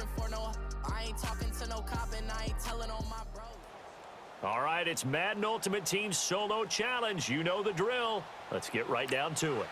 searching for no. I ain't talking to no cop and I ain't telling on my bro. All right, it's Madden Ultimate Team Solo Challenge. You know the drill. Let's get right down to it.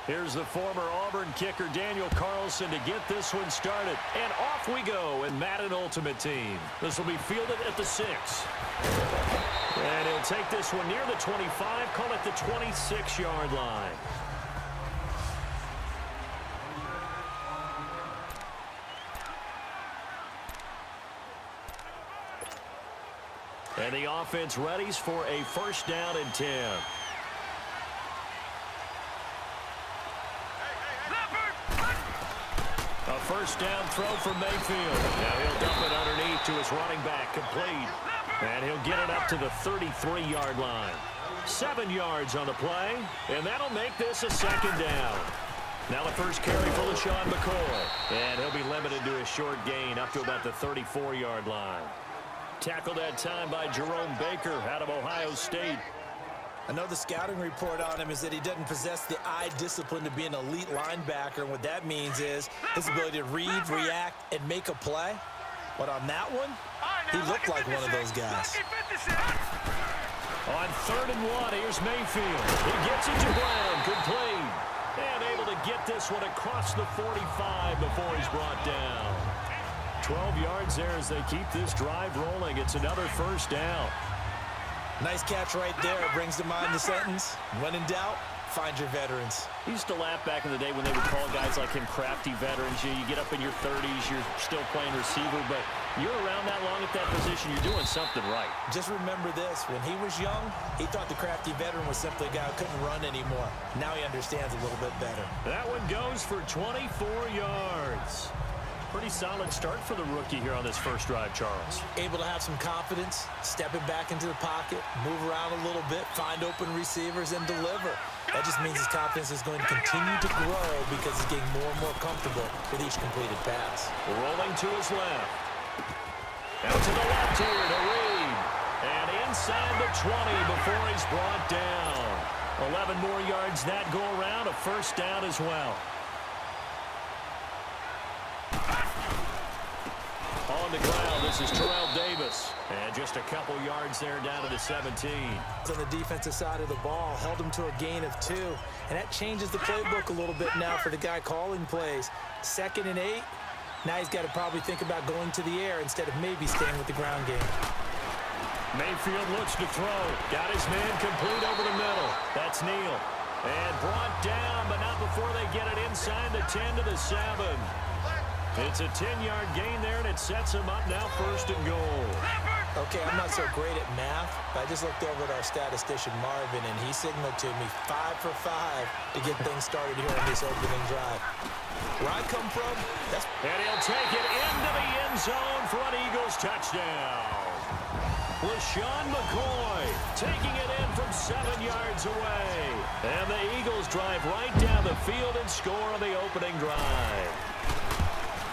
Here's the former Auburn kicker, Daniel Carlson, to get this one started. And off we go in Madden Ultimate Team. This will be fielded at the 6. And he'll take this one near the 25, call it the 26-yard line. And the offense readies for a first down and 10. A first down throw for Mayfield. Now he'll dump it underneath to his running back, complete. And he'll get it up to the 33-yard line. 7 yards on the play, and that'll make this a second down. Now the first carry for LaShawn McCoy. And he'll be limited to a short gain up to about the 34-yard line. Tackled that time by Jerome Baker out of Ohio State. I know the scouting report on him is that he doesn't possess the eye discipline to be an elite linebacker. And what that means is his ability to read, react, and make a play. But on that one, he looked like one of those guys. On 3rd and 1, here's Mayfield. He gets it to Brown, complete. And able to get this one across the 45 before he's brought down. 12 yards there as they keep this drive rolling. It's another first down. Nice catch right there. Brings to mind the sentence, when in doubt, find your veterans. I used to laugh back in the day when they would call guys like him crafty veterans. You get up in your 30s, you're still playing receiver, but you're around that long at that position, you're doing something right. Just remember this, when he was young, he thought the crafty veteran was simply a guy who couldn't run anymore. Now he understands a little bit better. That one goes for 24 yards. Pretty solid start for the rookie here on this first drive, Charles. Able to have some confidence, stepping back into the pocket, move around a little bit, find open receivers, and deliver. That just means his confidence is going to continue to grow because he's getting more and more comfortable with each completed pass. Rolling to his left. Out to the left here to Reed. And inside the 20 before he's brought down. 11 more yards that go around, a first down as well. On the ground, this is Terrell Davis. And just a couple yards there down to the 17. On the defensive side of the ball, held him to a gain of 2. And that changes the playbook a little bit now for the guy calling plays. 2nd and 8. Now he's got to probably think about going to the air instead of maybe staying with the ground game. Mayfield looks to throw. Got his man complete over the middle. That's Neal. And brought down, but not before they get it inside the 10 to the 7. It's a 10-yard gain there, and it sets him up now 1st and goal. Okay, I'm not so great at math, but I just looked over at our statistician, Marvin, and he signaled to me 5 for 5 to get things started here on this opening drive. Where I come from, that's... And he'll take it into the end zone for an Eagles touchdown. LaShawn McCoy taking it in from 7 yards away. And the Eagles drive right down the field and score on the opening drive.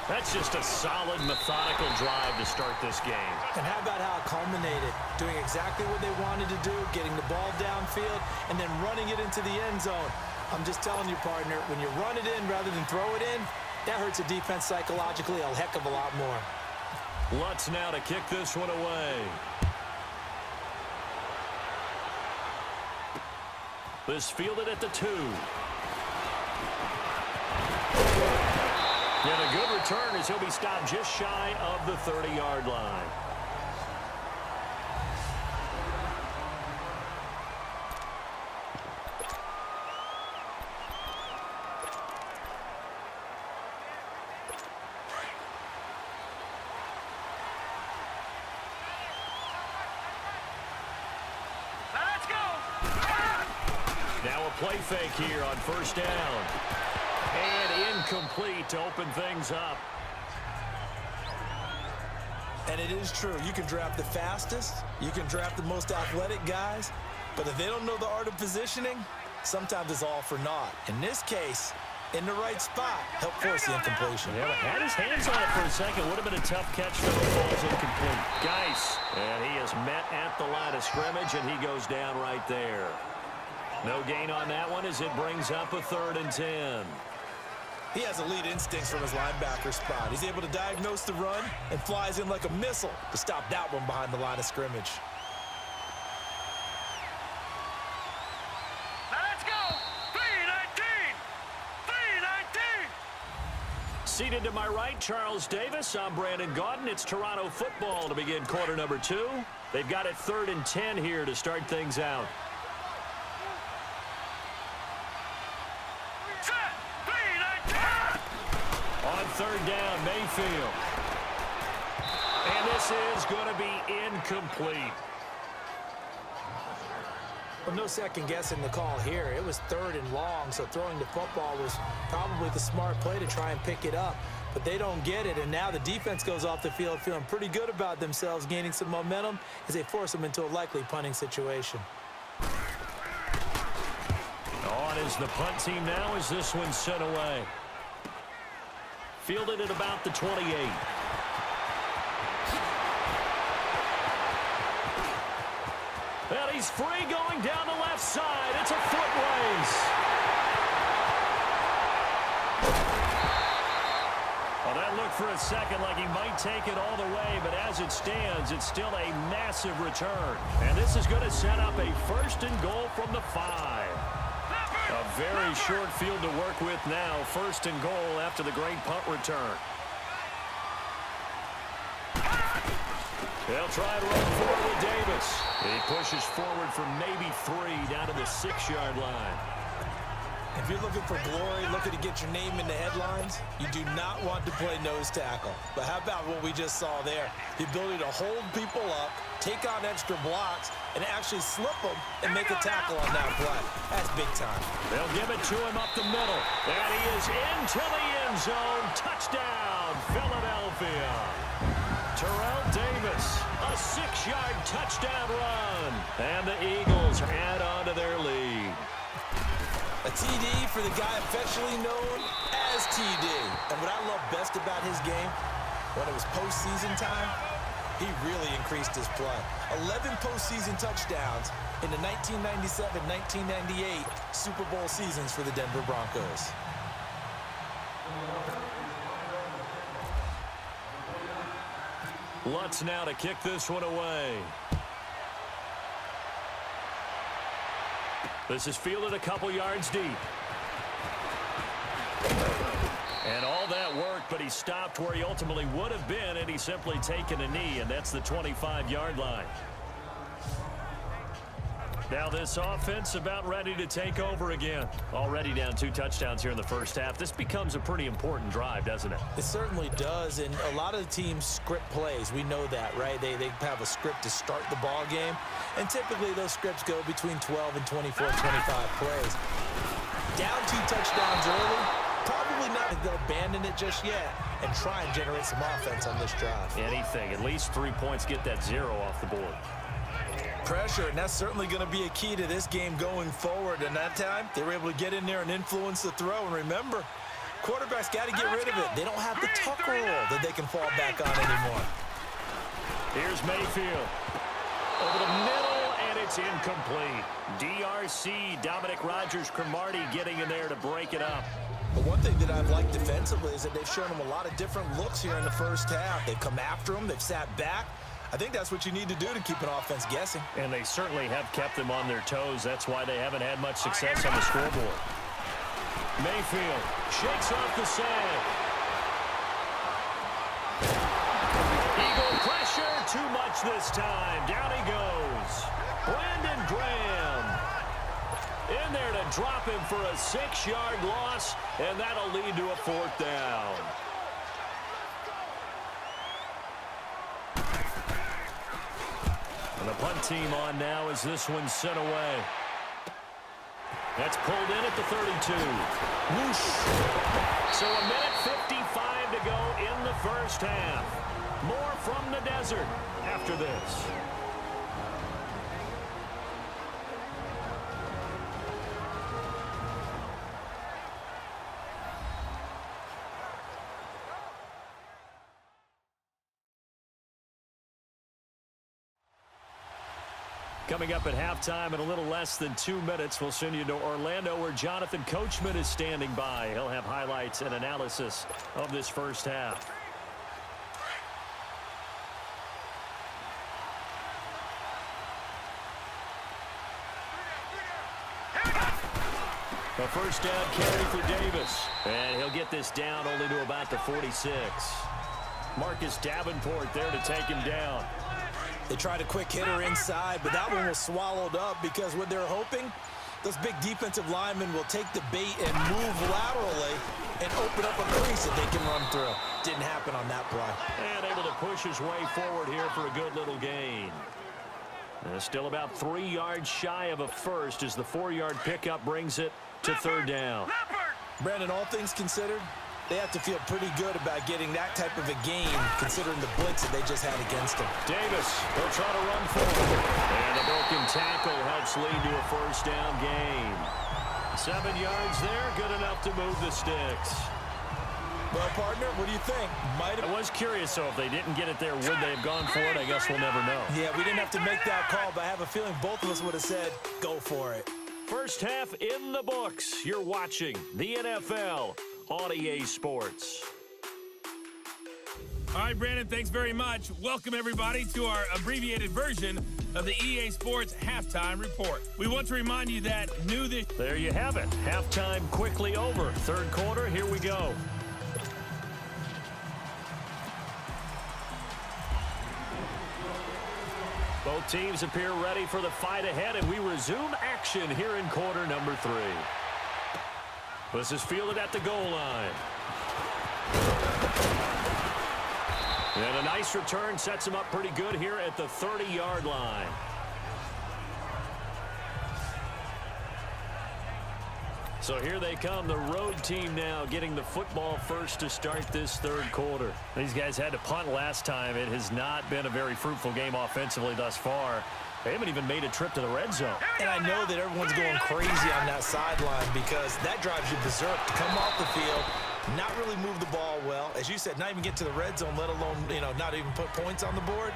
That's just a solid, methodical drive to start this game. And how about how it culminated? Doing exactly what they wanted to do, getting the ball downfield, and then running it into the end zone. I'm just telling you, partner, when you run it in rather than throw it in, that hurts a defense psychologically a heck of a lot more. Lutz now to kick this one away. This fielded at the 2. And a good return as he'll be stopped just shy of the 30-yard line. Let's go! Now a play fake here on 1st down. And incomplete to open things up. And it is true. You can draft the fastest. You can draft the most athletic guys. But if they don't know the art of positioning, sometimes it's all for naught. In this case, in the right spot. Help force the incompletion. Yeah, but had his hands on it for a second. Would have been a tough catch for the falls incomplete. Geis, and he is met at the line of scrimmage, and he goes down right there. No gain on that one as it brings up a 3rd and 10. He has elite instincts from his linebacker spot. He's able to diagnose the run and flies in like a missile to stop that one behind the line of scrimmage. Let's go. 319. 319. Seated to my right, Charles Davis. I'm Brandon Gaudin. It's Toronto football to begin quarter number 2. They've got it 3rd and 10 here to start things out. On 3rd down, Mayfield. And this is going to be incomplete. Well, no second guessing the call here. It was 3rd and long, so throwing the football was probably the smart play to try and pick it up. But they don't get it, and now the defense goes off the field feeling pretty good about themselves, gaining some momentum as they force them into a likely punting situation. On is the punt team now as this one's sent away. Fielded at about the 28. And he's free going down the left side. It's a foot race. Well, that looked for a second like he might take it all the way, but as it stands, it's still a massive return. And this is going to set up a 1st and goal from the 5. A very short field to work with now. 1st and goal after the great punt return. They'll try and run forward with Davis. He pushes forward for maybe 3 down to the 6-yard line. If you're looking for glory, looking to get your name in the headlines, you do not want to play nose tackle. But how about what we just saw there? The ability to hold people up, take on extra blocks, and actually slip them and make a tackle on that play. That's big time. They'll give it to him up the middle. And he is into the end zone. Touchdown, Philadelphia. Terrell Davis, a 6-yard touchdown run. And the Eagles add on to their lead. A TD for the guy affectionately known as TD. And what I love best about his game, when it was postseason time, he really increased his play. 11 postseason touchdowns in the 1997-1998 Super Bowl seasons for the Denver Broncos. Lutz now to kick this one away. This is fielded a couple yards deep. And all that worked, but he stopped where he ultimately would have been, and he's simply taken a knee, and that's the 25-yard line. Now this offense about ready to take over again. Already down 2 touchdowns here in the first half. This becomes a pretty important drive, doesn't it? It certainly does, and a lot of the teams script plays. We know that, right? They have a script to start the ball game, and typically those scripts go between 12 and 24, 25 plays. Down 2 touchdowns early, probably not that they'll abandon it just yet and try and generate some offense on this drive. Anything, at least 3 points, get that 0 off the board. Pressure, and that's certainly going to be a key to this game going forward. And that time, they were able to get in there and influence the throw. And remember, quarterbacks got to get rid of it. They don't have the tuck roll that they can fall back on anymore. Here's Mayfield. Over the middle, and it's incomplete. DRC, Dominic Rodgers-Cromartie getting in there to break it up. But one thing that I've liked defensively is that they've shown them a lot of different looks here in the first half. They've come after them. They've sat back. I think that's what you need to do to keep an offense guessing. And they certainly have kept them on their toes. That's why they haven't had much success on the scoreboard. Mayfield shakes off the sand. Eagle pressure, too much this time. Down he goes. Brandon Graham in there to drop him for a 6-yard loss, and that'll lead to a 4th down. And the punt team on now as this one's sent away. That's pulled in at the 32. Whoosh. So a minute 55 to go in the first half. More from the desert after this. Coming up at halftime in a little less than 2 minutes, we'll send you to Orlando where Jonathan Coachman is standing by. He'll have highlights and analysis of this first half. A first down carry for Davis. And he'll get this down only to about the 46. Marcus Davenport there to take him down. They tried a quick hitter inside, but that one was swallowed up because what they're hoping, those big defensive linemen will take the bait and move laterally and open up a crease that they can run through. Didn't happen on that play. And able to push his way forward here for a good little gain. Still about 3 yards shy of a first as the 4-yard pickup brings it to third down. Brandon, all things considered, they have to feel pretty good about getting that type of a gain considering the blitz that they just had against them. Davis will try to run forward. And a broken tackle helps lead to a first down gain. 7 yards there, good enough to move the sticks. Well, partner, what do you think? I was curious, so if they didn't get it there, would they have gone for it? I guess we'll never know. Yeah, we didn't have to make that call, but I have a feeling both of us would have said, go for it. First half in the books. You're watching the NFL on EA Sports. All right, Brandon, thanks very much. Welcome, everybody, to our abbreviated version of the EA Sports Halftime Report. We want to remind you that new this... There you have it. Halftime quickly over. Third quarter, here we go. Both teams appear ready for the fight ahead, and we resume action here in quarter number 3. This is fielded at the goal line. And a nice return sets him up pretty good here at the 30-yard line. So here they come, the road team now getting the football first to start this third quarter. These guys had to punt last time. It has not been a very fruitful game offensively thus far. They haven't even made a trip to the red zone. And I know that everyone's going crazy on that sideline because that drives you berserk to come off the field, not really move the ball well. As you said, not even get to the red zone, let alone, not even put points on the board.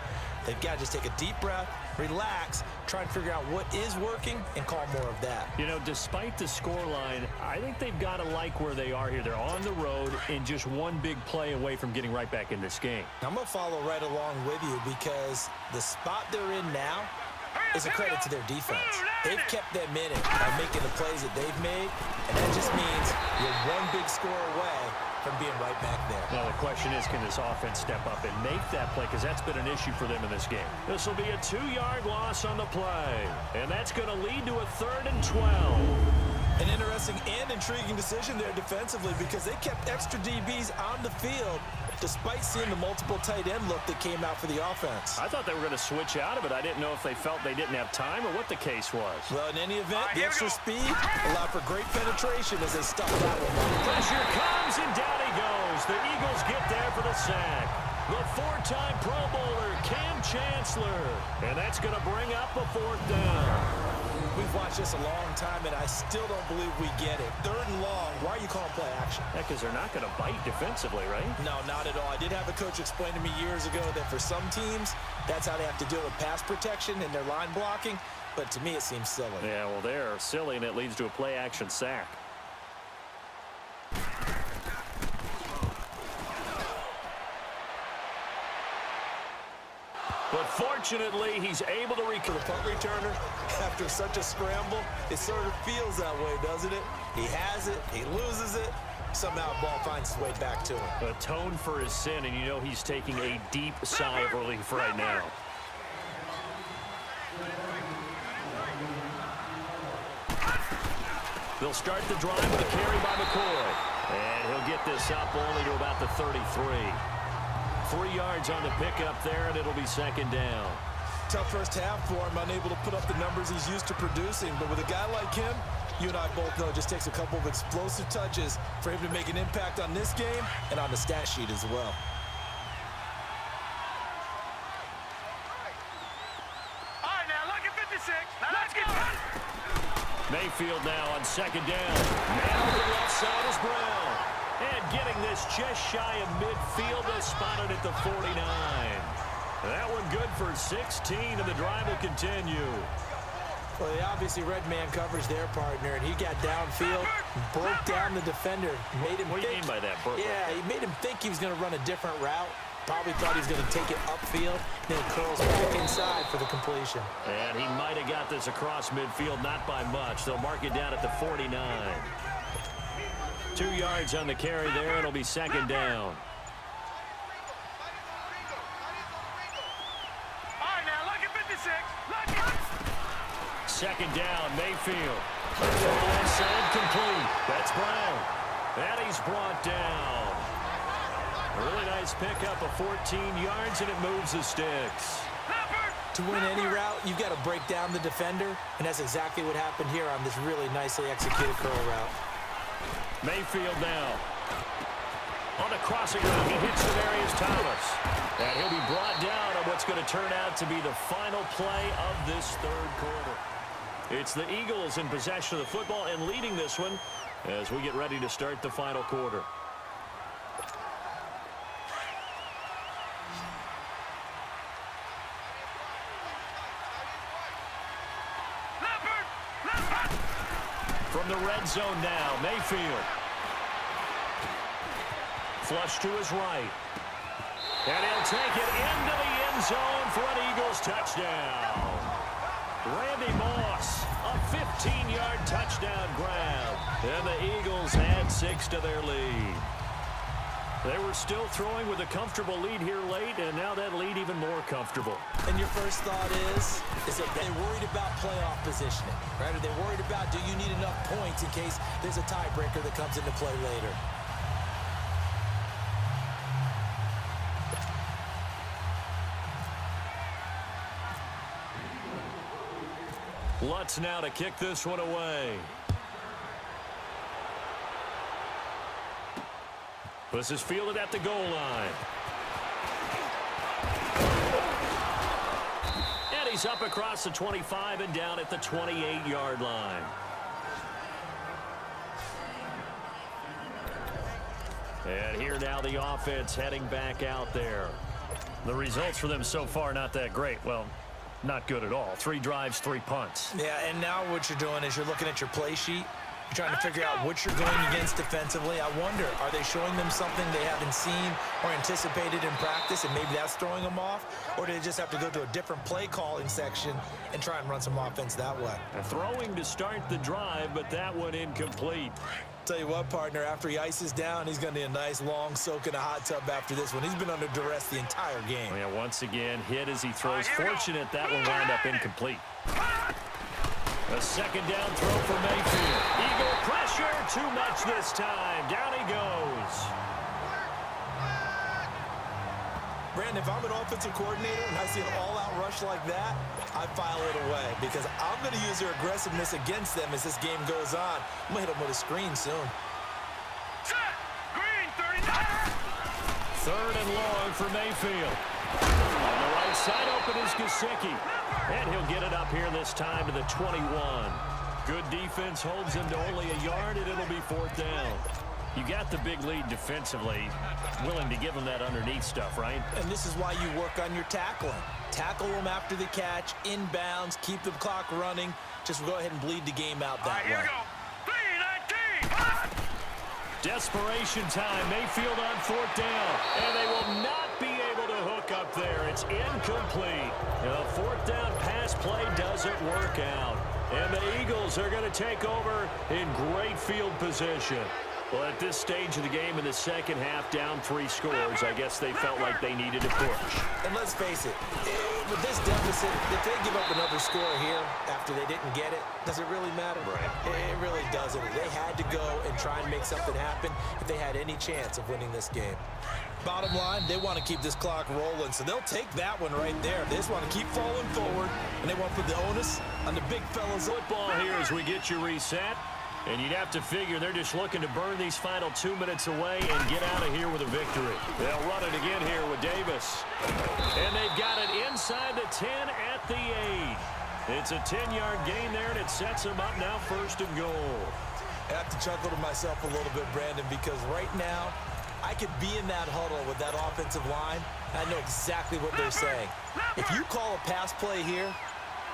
They've got to just take a deep breath, relax, try and figure out what is working, and call more of that. Despite the scoreline, I think they've got to like where they are here. They're on the road and just one big play away from getting right back in this game. I'm going to follow right along with you because the spot they're in now is a credit to their defense. They've kept them in it by making the plays that they've made, and that just means you're one big score away from being right back there. Now the question is, can this offense step up and make that play? Because that's been an issue for them in this game. This will be a 2-yard loss on the play, and that's going to lead to a 3rd and 12. An interesting and intriguing decision there defensively because they kept extra DBs on the field despite seeing the multiple tight end look that came out for the offense. I thought they were going to switch out of it. I didn't know if they felt they didn't have time or what the case was. Well, in any event, the extra speed allowed for great penetration as they stuffed that one. Pressure comes, and down he goes. The Eagles get there for the sack. The 4-time Pro Bowler, Cam Chancellor. And that's going to bring up a 4th down. We've watched this a long time, and I still don't believe we get it. 3rd and long, why are you calling play action? Yeah, because they're not going to bite defensively, right? No, not at all. I did have a coach explain to me years ago that for some teams, that's how they have to deal with pass protection and their line blocking. But to me, it seems silly. Yeah, well, they're silly, and it leads to a play action sack. But fortunately, he's able to recover. The punt returner, after such a scramble, it sort of feels that way, doesn't it? He has it, he loses it, somehow the ball finds its way back to him. Atone for his sin, and he's taking a deep sigh of relief right now. They'll start the drive with a carry by McCoy. And he'll get this up only to about the 33. 3 yards on the pickup there, and it'll be 2nd down. Tough first half for him, unable to put up the numbers he's used to producing. But with a guy like him, you and I both know it just takes a couple of explosive touches for him to make an impact on this game and on the stat sheet as well. All right, now look at 56. Now let's get Mayfield now on 2nd down. Man on the left side is Brown. And getting this just shy of midfield, is spotted at the 49. That one good for 16, and the drive will continue. Well, they obviously read man coverage their partner, and he got downfield, broke down the defender, made him What do you mean by that, broke? Yeah, he made him think he was going to run a different route. Probably thought he was going to take it upfield, then he curls back inside for the completion. And he might have got this across midfield, not by much. They'll mark it down at the 49. 2 yards on the carry there. It'll be second down. All right, now, look at 56. Look at... Second down, Mayfield. Left side complete. That's Brown. And he's brought down. A really nice pickup of 14 yards, and it moves the sticks. To win any route, you've got to break down the defender, and that's exactly what happened here on this really nicely executed curl route. Mayfield now. On the crossing route, he hits Demarius Thomas. And he'll be brought down on what's going to turn out to be the final play of this third quarter. It's the Eagles in possession of the football and leading this one as we get ready to start the final quarter. From the red zone now, Mayfield. Flush to his right. And he'll take it into the end zone for an Eagles touchdown. Randy Moss, a 15-yard touchdown grab. And the Eagles add 6 to their lead. They were still throwing with a comfortable lead here late, and now that lead even more comfortable. And your first thought is that they're worried about playoff positioning, right? Are they worried about, do you need enough points in case there's a tiebreaker that comes into play later? Lutz now to kick this one away. This is fielded at the goal line. And he's up across the 25 and down at the 28-yard line. And here now the offense heading back out there. The results for them so far not that great. Well, not good at all. 3 drives, 3 punts. Yeah, and now what you're doing is you're looking at your play sheet. You're trying to figure out what you're going against defensively. I wonder, are they showing them something they haven't seen or anticipated in practice, and maybe that's throwing them off? Or do they just have to go to a different play calling section and try and run some offense that way? Throwing to start the drive, but that one incomplete. Tell you what, partner, after he ices down, he's going to need a nice long soak in a hot tub after this one. He's been under duress the entire game. Yeah, once again, hit as he throws. Fortunate that will wind up incomplete. A second down throw for Mayfield. Eagle pressure, too much this time. Down he goes. Brandon, if I'm an offensive coordinator and I see an all-out rush like that, I file it away because I'm going to use their aggressiveness against them as this game goes on. I'm going to hit them with a screen soon. Set! Green, 39! Third and long for Mayfield. On the right side open is Gesicki. And he'll get it up here this time to the 21. Good defense holds him to only a yard, and it'll be 4th down. You got the big lead defensively. Willing to give him that underneath stuff, right? And this is why you work on your tackling. Tackle them after the catch, inbounds, keep the clock running. Just go ahead and bleed the game out that Here way. we go. 3-19. Desperation time. Mayfield on 4th down. And they will not be able to hook up there. It's incomplete. The 4th down pass play doesn't work out. And the Eagles are going to take over in great field position. Well, at this stage of the game in the second half, down 3 scores, I guess they felt like they needed to push. And let's face it, with this deficit, if they give up another score here after they didn't get it, does it really matter? Right. It really doesn't. They had to go and try and make something happen if they had any chance of winning this game. Bottom line, they want to keep this clock rolling, so they'll take that one right there. They just want to keep falling forward, and they want to put the onus on the big fellas. Football here as we get you reset. And you'd have to figure they're just looking to burn these final 2 minutes away and get out of here with a victory. They'll run it again here with Davis. And they've got it inside the 10 at the 8. It's a 10-yard gain there, and it sets them up now 1st and goal. I have to chuckle to myself a little bit, Brandon, because right now, I could be in that huddle with that offensive line. I know exactly what they're saying. If you call a pass play here,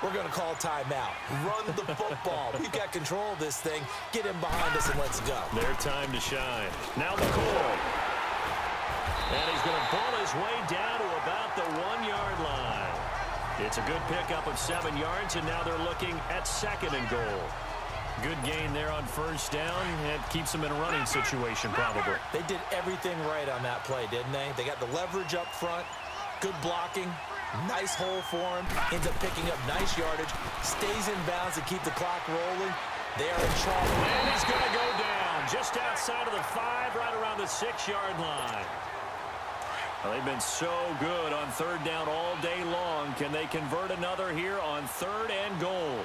we're going to call timeout. Run the football. We've got control of this thing. Get him behind us and let's go. Their time to shine. Now McCoy. And he's going to ball his way down to about the 1-yard line. It's a good pickup of 7 yards, and now they're looking at 2nd and goal. Good gain there on 1st down. It keeps them in a running situation, probably. They did everything right on that play, didn't they? They got the leverage up front, good blocking, nice hole for him, ends up picking up nice yardage, stays in bounds to keep the clock rolling. They are in trouble. And he's going to go down just outside of the 5, right around the 6-yard line. Well, they've been so good on 3rd down all day long. Can they convert another here on 3rd and goal?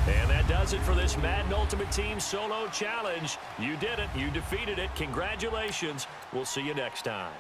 And that does it for this Madden Ultimate Team Solo Challenge. You did it. You defeated it. Congratulations. We'll see you next time.